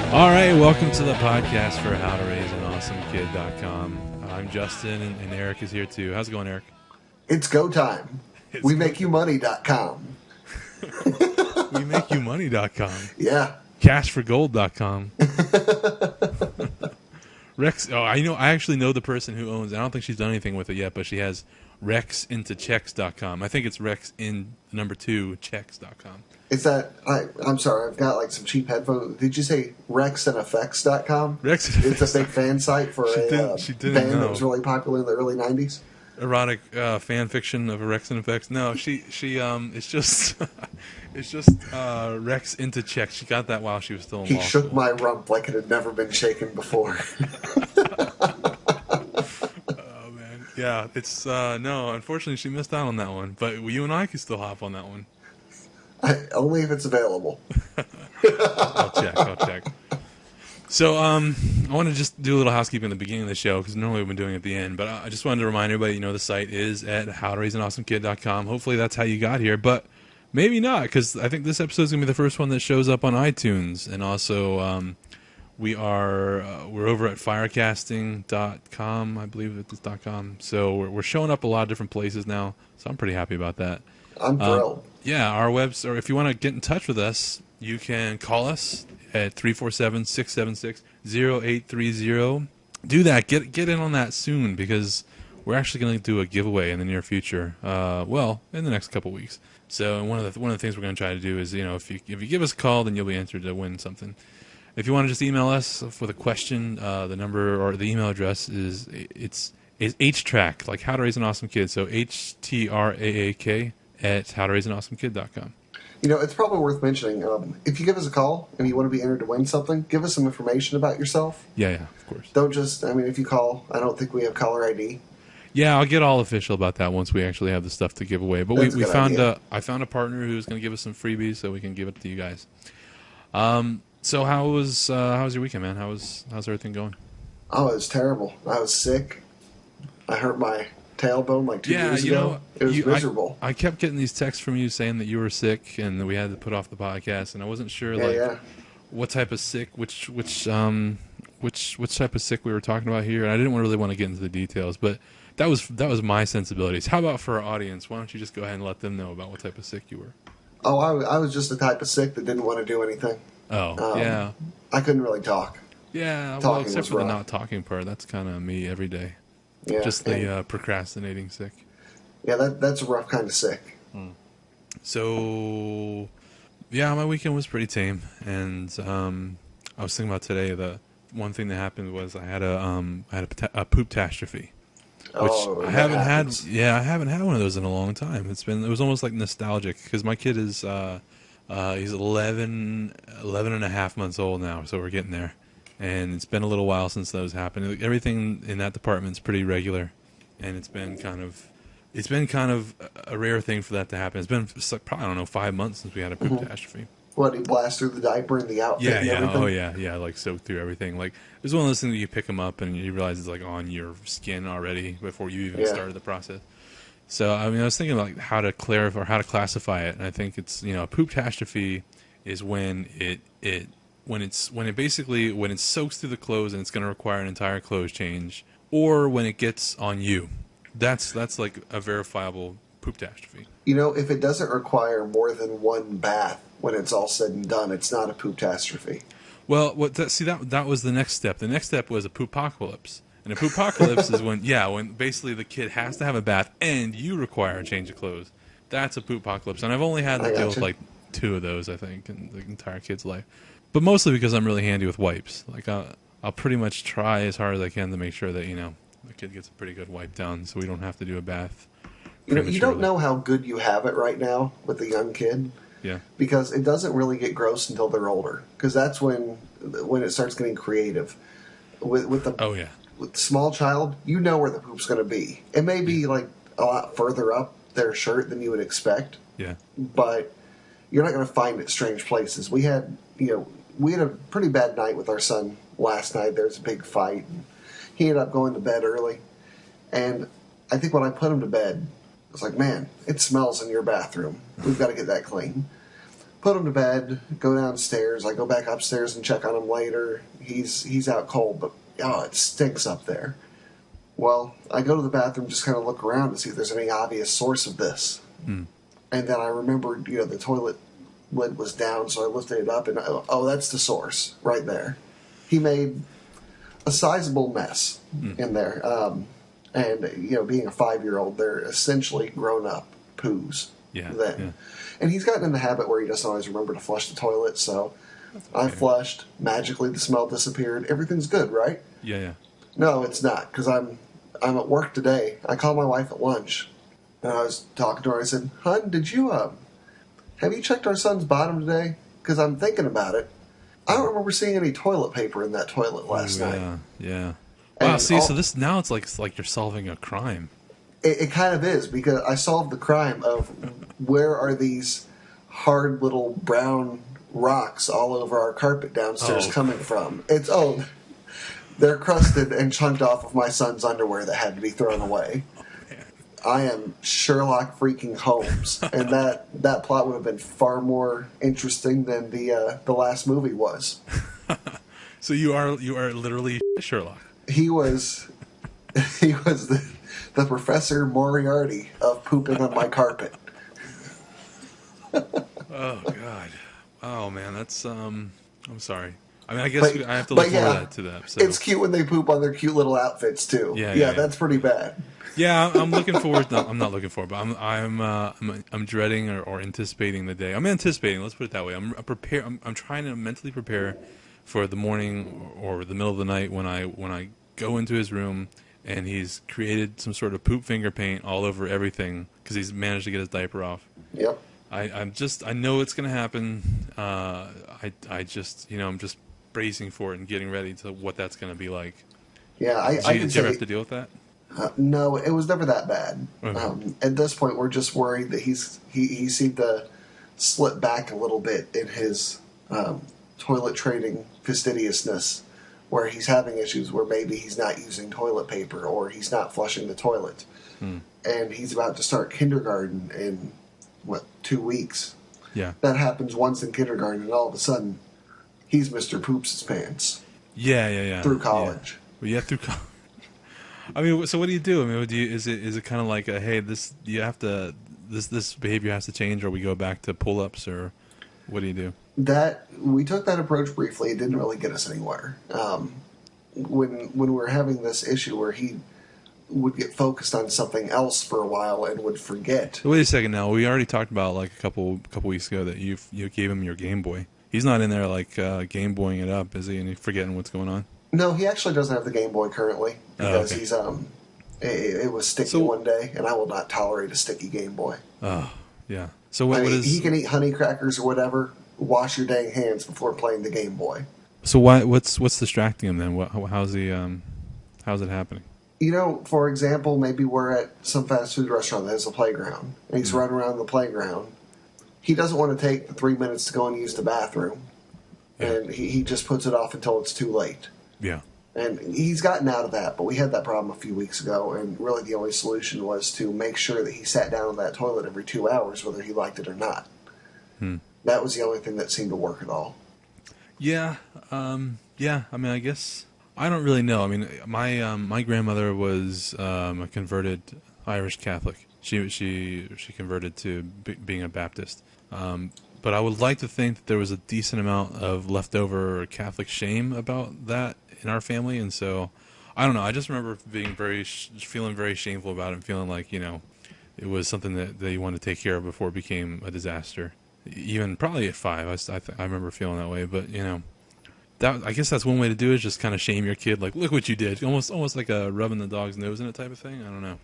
All right, welcome to the podcast for HowToRaiseAnAwesomeKid.com. I'm Justin, and Eric is here too. How's it going, Eric? It's go time. WeMakeYouMoney.com. WeMakeYouMoney.com. Yeah. CashForGold.com. Rex. Oh, I actually know the person who owns. I don't think she's done anything with it yet, but she has Wreckx-n-Effect.com. I think it's Wreckx-2checks.com. Is that? I'm sorry. I've got like some cheap headphones. Did you say Wreckx-n-Effects.com? Wreckx-n-Effects. It's a big fan site for a band that was really popular in the early '90s. Erotic fan fiction of Wreckx-n-Effect. No, it's just Rex into check. She got that while she was still in law He shook school. my rump like it had never been shaken before. Oh man, yeah. It's no. Unfortunately, she missed out on that one. But you and I can still hop on that one. Only if it's available. I'll check. So, I want to just do a little housekeeping at the beginning of the show because normally we've been doing it at the end. But I just wanted to remind everybody, the site is at HowToRaiseAnAwesomeKid.com. Hopefully that's how you got here, but maybe not, because I think this episode is going to be the first one that shows up on iTunes. And also, we're over at Firecasting.com, I believe it's .com. So we're showing up a lot of different places now. So I'm pretty happy about that. I'm thrilled. Yeah, our website, or if you want to get in touch with us, you can call us at 347-676-0830. Do that. Get in on that soon, because we're actually going to do a giveaway in the near future. In the next couple weeks. So one of the things we're going to try to do is, if you give us a call, then you'll be entered to win something. If you want to just email us with a question, the number or the email address is HTRAAK, like How to Raise an Awesome Kid. So HTRAAK at HowToRaiseAnAwesomeKid.com. It's probably worth mentioning, if you give us a call and you want to be entered to win something, give us some information about yourself. Yeah, of course. Don't just, if you call, I don't think we have caller ID. Yeah, I'll get all official about that once we actually have the stuff to give away. But I found a partner who's going to give us some freebies so we can give it to you guys. So how was your weekend, man? How's everything going? Oh, it was terrible. I was sick. I hurt my tailbone like 2 years ago. It was miserable. I kept getting these texts from you saying that you were sick and that we had to put off the podcast, and I wasn't sure what type of sick, which type of sick we were talking about here, and I didn't really want to get into the details, but that was my sensibilities. How about for our audience? Why don't you just go ahead and let them know about what type of sick you were? Oh, I was just the type of sick that didn't want to do anything. Oh, yeah. I couldn't really talk. Yeah, well, except for the not talking part. That's kind of me every day. Yeah, just the procrastinating sick. Yeah, that's a rough kind of sick. So, yeah, my weekend was pretty tame, and I was thinking about today. The one thing that happened was I had a Pooptastrophe, which I haven't had. Yeah, I haven't had one of those in a long time. It was almost like nostalgic because my kid is he's 11 and a half months old now, so we're getting there. And it's been a little while since those happened. Everything in that department's pretty regular, and it's been kind of a rare thing for that to happen. It's been probably 5 months since we had a Pooptastrophe. What, he blast through the diaper and the outfit? Yeah, and everything? Oh yeah, like soak through everything. Like it's one of those things that you pick them up and you realize it's like on your skin already before you even started the process. So I was thinking like how to clarify or how to classify it, and I think it's a Pooptastrophe is when it soaks through the clothes and it's going to require an entire clothes change, or when it gets on you. That's like a verifiable Pooptastrophe. If it doesn't require more than one bath when it's all said and done, it's not a Pooptastrophe. Well, that was the next step. The next step was a Poopocalypse. And a Poopocalypse is when basically the kid has to have a bath and you require a change of clothes. That's a Poopocalypse. And I've only had to deal with like 2 of those, I think, in the entire kid's life. But mostly because I'm really handy with wipes. Like I'll pretty much try as hard as I can to make sure that the kid gets a pretty good wipe down, so we don't have to do a bath. You don't know how good you have it right now with the young kid. Yeah. Because it doesn't really get gross until they're older. Because that's when it starts getting creative. With the small child, you know where the poop's going to be. It may be like a lot further up their shirt than you would expect. Yeah. But you're not going to find it strange places. We had a pretty bad night with our son last night. There was a big fight. And he ended up going to bed early. And I think when I put him to bed, I was like, man, it smells in your bathroom. We've got to get that clean. put him to bed, go downstairs. I go back upstairs and check on him later. He's out cold, but it stinks up there. Well, I go to the bathroom, just kind of look around to see if there's any obvious source of this. And then I remembered, the toilet lid was down, so I lifted it up, and that's the source right there. He made a sizable mess in there. And, being a 5-year-old, they're essentially grown-up poos. Yeah. Then. Yeah. And he's gotten in the habit where he doesn't always remember to flush the toilet, so I flushed. Magically, the smell disappeared. Everything's good, right? Yeah. No, it's not, because I'm at work today. I called my wife at lunch, and I was talking to her. I said, "Hun, did you have you checked our son's bottom today? Because I'm thinking about it. I don't remember seeing any toilet paper in that toilet last night." Yeah. Wow. See, so this now it's like you're solving a crime. It kind of is, because I solved the crime of where are these hard little brown rocks all over our carpet downstairs coming from. They're crusted and chunked off of my son's underwear that had to be thrown away. I am Sherlock freaking Holmes, and that plot would have been far more interesting than the last movie was. So you are literally Sherlock. He was the Professor Moriarty of pooping on my carpet. Oh God! Oh man, that's I'm sorry. I mean, I guess I have to look forward to that. So. It's cute when they poop on their cute little outfits too. Yeah, that's pretty bad. Yeah, I'm looking forward. No, I'm not looking forward, but I'm dreading or anticipating the day. I'm anticipating. Let's put it that way. I'm trying to mentally prepare for the morning or the middle of the night when I go into his room and he's created some sort of poop finger paint all over everything because he's managed to get his diaper off. Yep. I know it's gonna happen. I'm just bracing for it and getting ready to what that's gonna be like. Yeah, did you ever have to deal with that? No, it was never that bad. Okay. At this point, we're just worried that he seemed to slip back a little bit in his toilet training fastidiousness, where he's having issues where maybe he's not using toilet paper or he's not flushing the toilet. And he's about to start kindergarten in, 2 weeks? Yeah. That happens once in kindergarten, and all of a sudden, he's Mr. Poops His Pants. Yeah. Through college. Yeah, through college. I mean, so what do you do? I mean, is it kind of like hey, this behavior has to change, or we go back to pull-ups, or what do you do? We took that approach briefly. It didn't really get us anywhere. When we were having this issue where he would get focused on something else for a while and would forget. Wait a second now. We already talked about like a couple weeks ago that you gave him your Game Boy. He's not in there like Game Boying it up, is he? And he's forgetting what's going on? No, he actually doesn't have the Game Boy currently because he's it was sticky one day, and I will not tolerate a sticky Game Boy. Oh, yeah. So what is he can eat honey crackers or whatever. Wash your dang hands before playing the Game Boy. So what's distracting him then? How's it happening? For example, maybe we're at some fast food restaurant that has a playground, and he's running around the playground. He doesn't want to take the 3 minutes to go and use the bathroom, and he just puts it off until it's too late. Yeah. And he's gotten out of that, but we had that problem a few weeks ago, and really the only solution was to make sure that he sat down on that toilet every 2 hours, whether he liked it or not. That was the only thing that seemed to work at all. Yeah. Yeah. I mean, I guess I don't really know. I mean, my grandmother was a converted Irish Catholic. She converted to being a Baptist. But I would like to think that there was a decent amount of leftover Catholic shame about that in our family, and so I don't know. I just remember being feeling very shameful about it, and feeling like it was something that you wanted to take care of before it became a disaster. Even probably at 5, I remember feeling that way. But I guess that's one way to do it. Just kind of shame your kid, like, look what you did, almost like a rubbing the dog's nose in it type of thing. I don't know.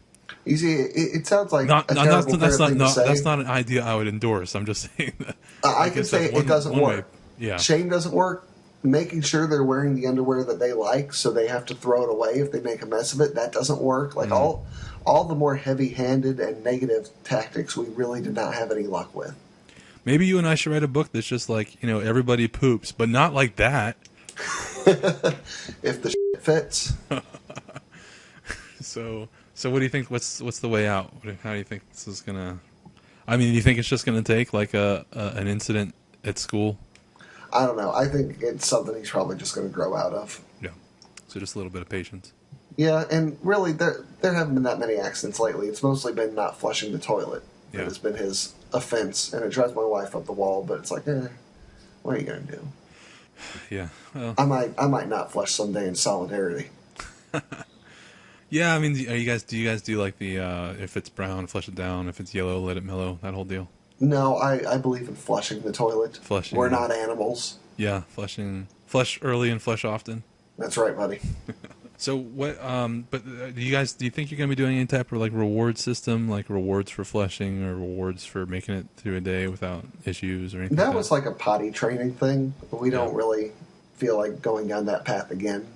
You see, it sounds like that's not an idea I would endorse. I'm just saying that. I can say it doesn't work. Yeah, shame doesn't work. Making sure they're wearing the underwear that they like, so they have to throw it away if they make a mess of it, that doesn't work. Like all the more heavy-handed and negative tactics, we really did not have any luck with. Maybe you and I should write a book that's just like, everybody poops, but not like that. If the shit fits. So what do you think? What's the way out? How do you think this is gonna? I mean, do you think it's just gonna take like an incident at school? I don't know. I think it's something he's probably just going to grow out of. Yeah. So just a little bit of patience. Yeah, and really, there haven't been that many accidents lately. It's mostly been not flushing the toilet that has been his offense, and it drives my wife up the wall. But it's like, what are you going to do? Yeah, well, I might not flush someday in solidarity. Yeah, I mean, do you guys do like the if it's brown, flush it down. If it's yellow, let it mellow. That whole deal. No, I believe in flushing the toilet. Flushing. We're not animals. Yeah, flushing. Flush early and flush often. That's right, buddy. So what? But do you think you're gonna be doing any type of like reward system, like rewards for flushing or rewards for making it through a day without issues or anything? That was like a potty training thing. But we don't really feel like going down that path again.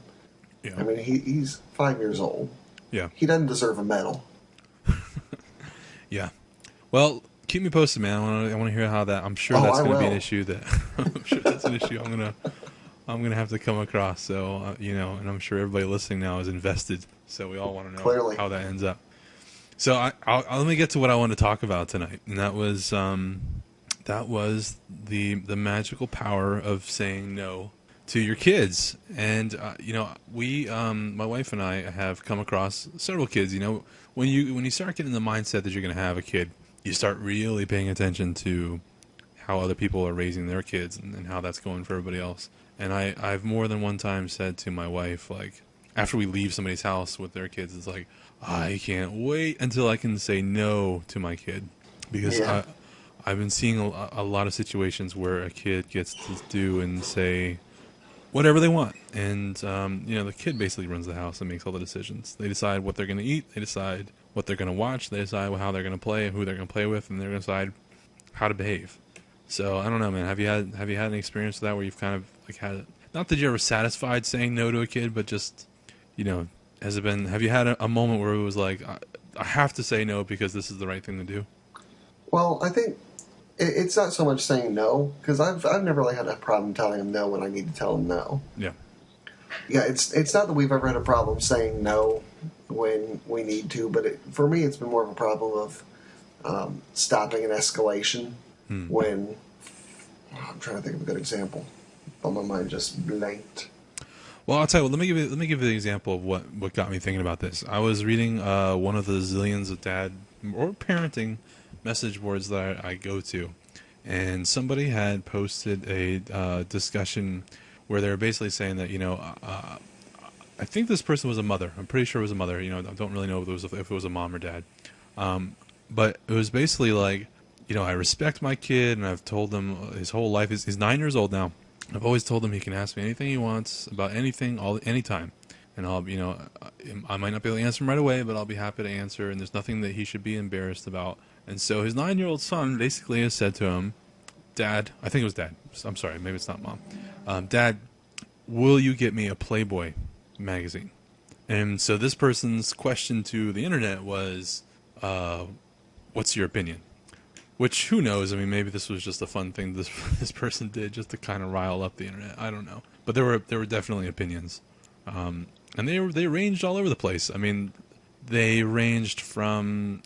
Yeah. I mean, he's 5 years old. Yeah. He doesn't deserve a medal. Yeah. Well, keep me posted, man. I want to hear how that. I'm sure that's going to be an issue that. I'm sure that's an issue I'm gonna have to come across. So and I'm sure everybody listening now is invested. So we all want to know how that ends up. So let me get to what I want to talk about tonight, and that was the magical power of saying no to your kids. And we my wife and I have come across several kids. When you start getting the mindset that you're going to have a kid, you start really paying attention to how other people are raising their kids and how that's going for everybody else. And I've more than one time said to my wife, like, after we leave somebody's house with their kids, it's like, I can't wait until I can say no to my kid. Because I've been seeing a lot of situations where a kid gets to do and say whatever they want. And, the kid basically runs the house and makes all the decisions. They decide what they're going to eat. They decide what they're going to watch. They decide how they're going to play, who they're going to play with, and they're going to decide how to behave. So, I don't know, man. Have you had any experience with that where you've kind of like had, not that you're ever satisfied saying no to a kid, but just, have you had a moment where it was like, I have to say no because this is the right thing to do? Well, I think it's not so much saying no, because I've never really had a problem telling them no when I need to tell them no. Yeah. Yeah, it's not that we've ever had a problem saying no when we need to, but for me it's been more of a problem of stopping an escalation when, I'm trying to think of a good example, but my mind just blanked. Well, I'll tell you what, let me give you the example of what got me thinking about this. I was reading one of the zillions of dad or parenting message boards that I go to, and somebody had posted a discussion where they were basically saying that I think this person was a mother. I'm pretty sure it was a mother. I don't really know if it was a mom or dad, but it was basically like, I respect my kid, and I've told him his whole life. He's 9 years old now. I've always told him he can ask me anything he wants about anything, anytime, and I'll I might not be able to answer him right away, but I'll be happy to answer. And there's nothing that he should be embarrassed about. And so his 9-year-old son basically has said to him, Dad, I think it was Dad. I'm sorry, maybe it's not Mom. Dad, will you get me a Playboy magazine? And so this person's question to the internet was, what's your opinion? Which, who knows? I mean, maybe this was just a fun thing this person did just to kind of rile up the internet. I don't know. But there were definitely opinions. And they ranged all over the place. I mean, they ranged from,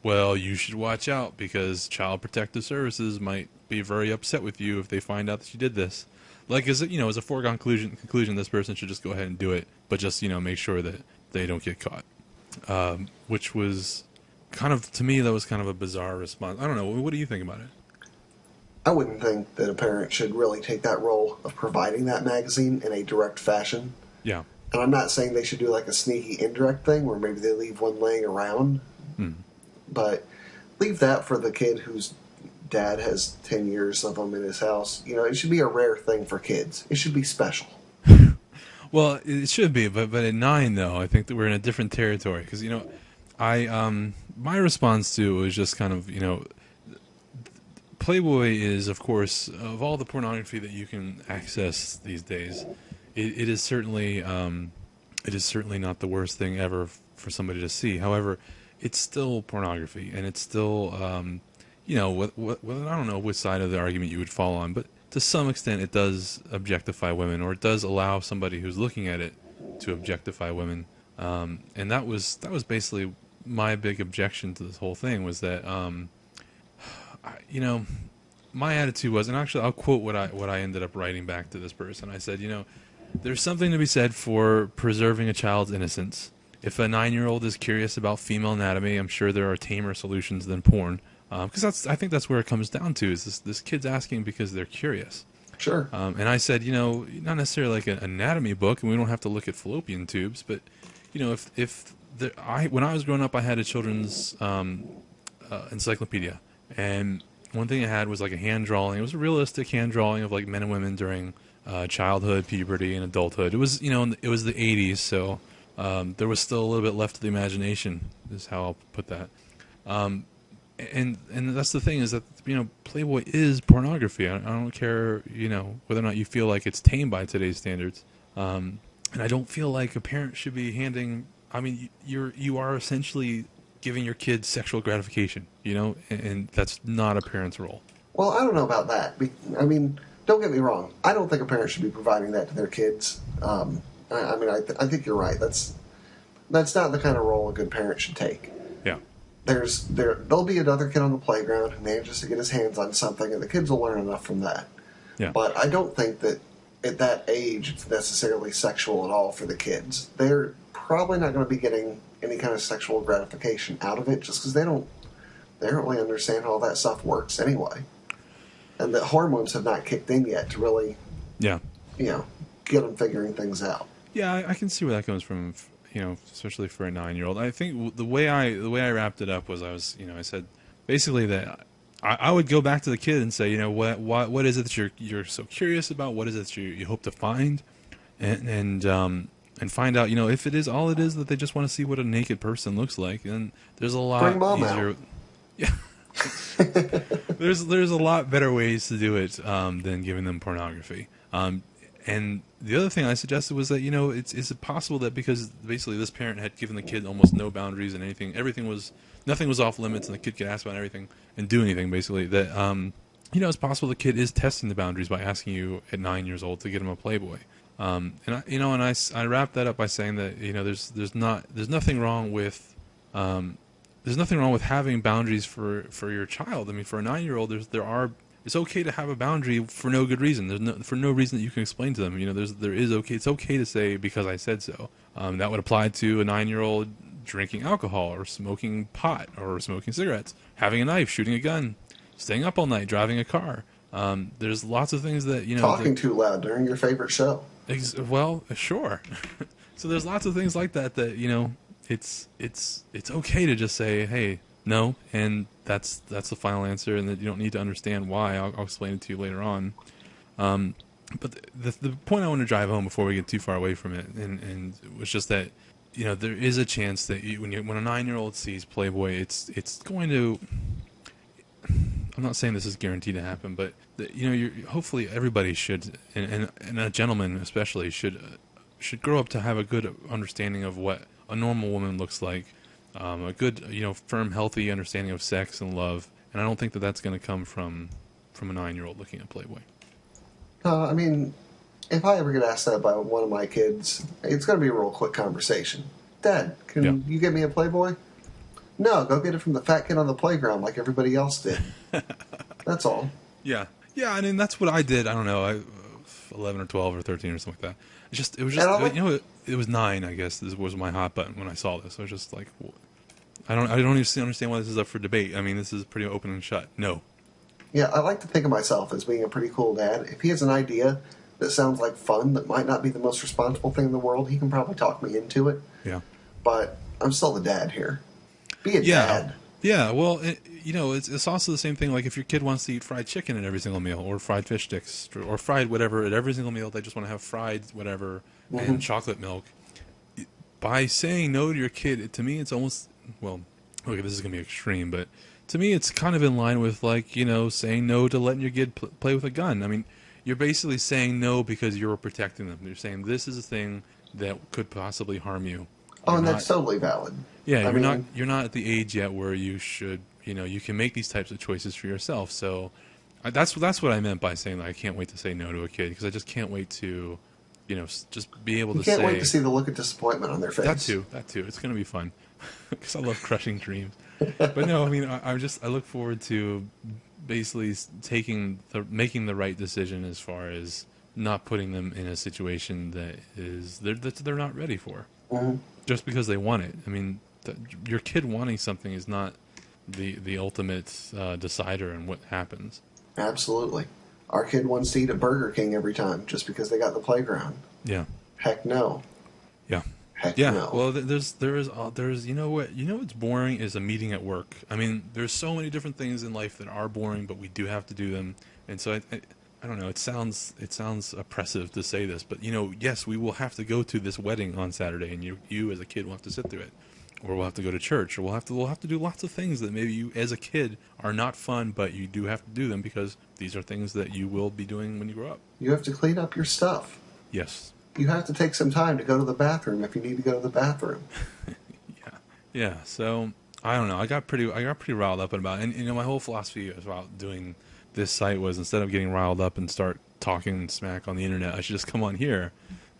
well, you should watch out because Child Protective Services might be very upset with you if they find out that you did this. Like, as a foregone conclusion, this person should just go ahead and do it, but just, make sure that they don't get caught. Which was kind of, to me, that was kind of a bizarre response. I don't know. What do you think about it? I wouldn't think that a parent should really take that role of providing that magazine in a direct fashion. Yeah. And I'm not saying they should do like a sneaky indirect thing where maybe they leave one laying around. But leave that for the kid whose dad has 10 years of them in his house. It should be a rare thing for kids. It should be special. Well, it should be, but at 9, though, I think that we're in a different territory. Because, my response to it was just kind of, Playboy is, of course, of all the pornography that you can access these days, it is certainly not the worst thing ever for somebody to see. However, it's still pornography, and it's still, I don't know which side of the argument you would fall on, but to some extent it does objectify women, or it does allow somebody who's looking at it to objectify women. And that was basically my big objection to this whole thing, was that, my attitude was, and actually I'll quote what I ended up writing back to this person. I said, there's something to be said for preserving a child's innocence. If a 9-year-old is curious about female anatomy, I'm sure there are tamer solutions than porn. Because I think that's where it comes down to, is this kid's asking because they're curious. Sure. And I said, not necessarily like an anatomy book, and we don't have to look at fallopian tubes, but when I was growing up, I had a children's encyclopedia, and one thing it had was like a hand drawing. It was a realistic hand drawing of like men and women during childhood, puberty, and adulthood. It was it was the 80s, so there was still a little bit left to the imagination, is how I'll put that. And that's the thing, is that Playboy is pornography. I don't care whether or not you feel like it's tame by today's standards. And I don't feel like a parent should be handing. I mean, you are essentially giving your kids sexual gratification, and that's not a parent's role. Well, I don't know about that. I mean, don't get me wrong. I don't think a parent should be providing that to their kids. I think you're right. That's not the kind of role a good parent should take. Yeah. There'll be another kid on the playground who manages to get his hands on something, and the kids will learn enough from that. Yeah. But I don't think that at that age it's necessarily sexual at all for the kids. They're probably not going to be getting any kind of sexual gratification out of it, just because they don't really understand how all that stuff works anyway, and the hormones have not kicked in yet to really, get them figuring things out. Yeah, I can see where that comes from. Especially for a 9-year-old. I think the way I wrapped it up was I said basically that I would go back to the kid and say, what is it that you're so curious about? What is it that you hope to find? And find out, if it is all it is that they just want to see what a naked person looks like, then there's a lot Bring mom easier. Out. Yeah. there's a lot better ways to do it than giving them pornography. And the other thing I suggested was that, is it possible that because basically this parent had given the kid almost no boundaries and nothing was off limits, and the kid could ask about everything and do anything, basically, that, it's possible the kid is testing the boundaries by asking you at 9 years old to get him a Playboy. I wrapped that up by saying that, there's nothing wrong with having boundaries for your child. I mean, for a 9-year-old, it's okay to have a boundary for no good reason. For no reason that you can explain to them. It's okay to say, because I said so. That would apply to a 9-year-old drinking alcohol or smoking pot or smoking cigarettes, having a knife, shooting a gun, staying up all night, driving a car. There's lots of things that, talking too loud during your favorite show. Well, sure. So there's lots of things like that, it's okay to just say, hey, no, and that's the final answer, and that you don't need to understand why. I'll explain it to you later on. But the point I want to drive home before we get too far away from it, and was just that, there is a chance that when a 9-year-old sees Playboy, it's going to. I'm not saying this is guaranteed to happen, but hopefully everybody should, and a gentleman especially should grow up to have a good understanding of what a normal woman looks like. A good, firm, healthy understanding of sex and love, and I don't think that that's going to come from a 9-year-old looking at Playboy. I mean, if I ever get asked that by one of my kids, it's going to be a real quick conversation. Dad, can you get me a Playboy? No, go get it from the fat kid on the playground like everybody else did. That's all. Yeah. I mean, that's what I did. I don't know, 11 or 12 or 13 or something like that. It was just it was 9, I guess. This was my hot button when I saw this. I was just like, I don't even understand why this is up for debate. I mean, this is pretty open and shut. No. Yeah, I like to think of myself as being a pretty cool dad. If he has an idea that sounds like fun, that might not be the most responsible thing in the world, he can probably talk me into it. Yeah. But I'm still the dad here. Be a dad. Yeah, well, it's also the same thing. Like if your kid wants to eat fried chicken at every single meal, or fried fish sticks, or fried whatever at every single meal, they just want to have fried whatever and chocolate milk. By saying no to your kid, to me, it's almost, well, okay, this is going to be extreme, but to me, it's kind of in line with, like, saying no to letting your kid play with a gun. I mean, you're basically saying no because you're protecting them. You're saying this is a thing that could possibly harm you. That's totally valid. Yeah, you're not at the age yet where you should, you can make these types of choices for yourself. So that's what I meant by saying that I can't wait to say no to a kid, because I just can't wait to, just be able to say. You can't wait to see the look of disappointment on their face. That too. It's going to be fun, because I love crushing dreams. But no, I mean, I look forward to basically making the right decision as far as not putting them in a situation that they're not ready for, just because they want it. I mean, your kid wanting something is not the ultimate decider in what happens. Absolutely. Our kid wants to eat at Burger King every time just because they got the playground. Yeah. Heck no. Yeah. Heck yeah. no. Well, there's what's boring is a meeting at work. I mean, there's so many different things in life that are boring, but we do have to do them. And so I don't know. It sounds oppressive to say this, but yes, we will have to go to this wedding on Saturday, and you as a kid will have to sit through it, or we'll have to go to church, or we'll have to do lots of things that maybe you as a kid are not fun, but you do have to do them because these are things that you will be doing when you grow up. You have to clean up your stuff. Yes. You have to take some time to go to the bathroom if you need to go to the bathroom. Yeah. So I don't know. I got pretty riled up about it. And my whole philosophy about doing this site was, instead of getting riled up and start talking smack on the internet, I should just come on here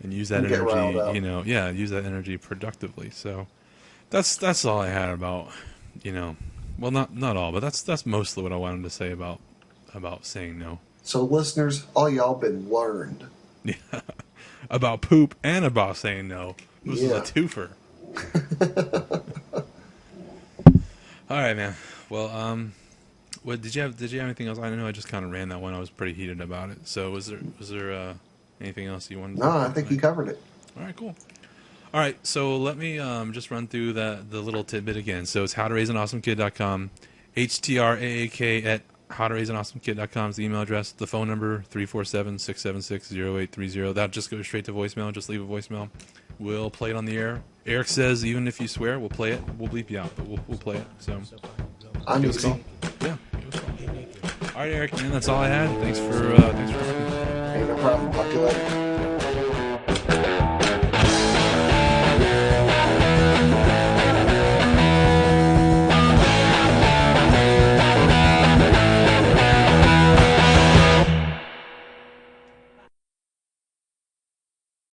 and use that energy. Use that energy productively. So that's all I had about, well, not all, but that's mostly what I wanted to say about saying no. So listeners, all y'all been learned. Yeah. About poop and about saying no. This is a twofer. All right, man. Well, what did you have anything else? I know I just kind of ran that one. I was pretty heated about it. So was there anything else you wanted to No, I think you covered it. All right, cool. All right, so let me just run through the little tidbit again. So it's howtoraiseanawesomekid.com, HTRAAK at howtoraiseanawesomekid.com is the email address. The phone number, 347-676-0830. That just goes straight to voicemail. Just leave a voicemail. We'll play it on the air. Eric says even if you swear, we'll play it. We'll bleep you out, but we'll play it. So I'm easy. Yeah. All right, Eric, man, that's all I had. Thanks for talking. Hey, no problem. Talk to you later.